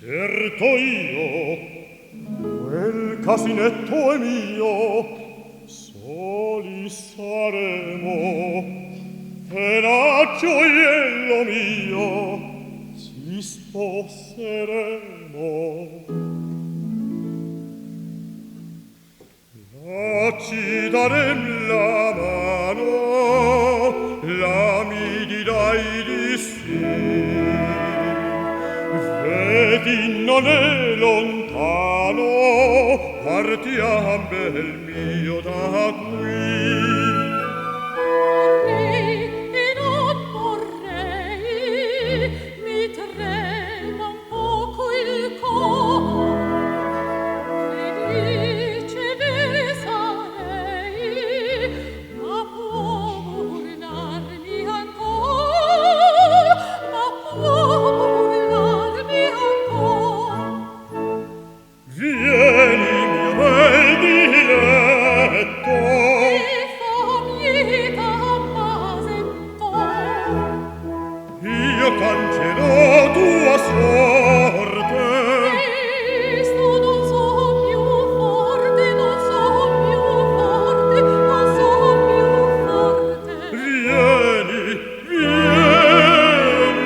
Certo io, quel casinetto è mio, soli saremo, per a gioiello mio ci sposeremo. Ci darem la mano, la mi dirai di sì. Vedi, non è lontano, partiam bel mio da qui. Vorrei e non vorrei, mi trema un poco il cor. Felice ve sarei, ma può burlarmi ancor, ma può burlarmi ancor. Vieni, mio bel diletto, Mi fa pietà, Masetto. io cancerò tua sorte. Cristo, non so più forte, non so più forte, non so più forte. Vieni, vieni,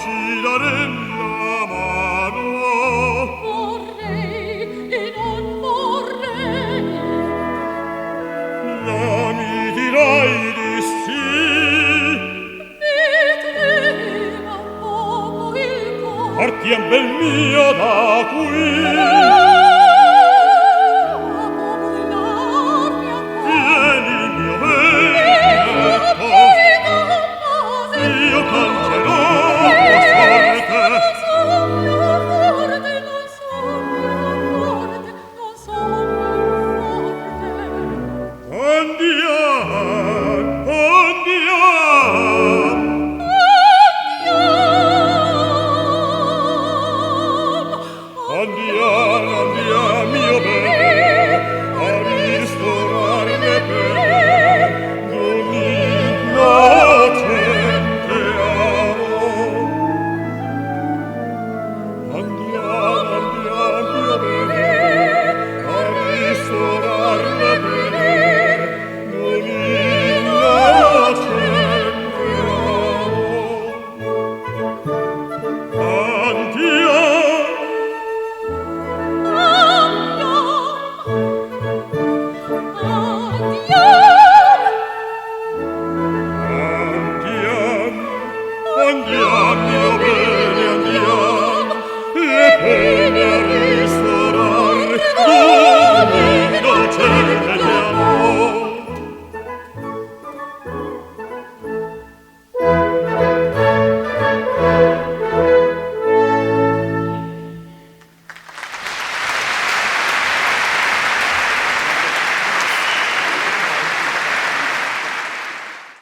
ci darem la mano. Vorrei e non vorrei, La mi dirai di sì. mi trema un poco il cor. Partiam bel mio da qui.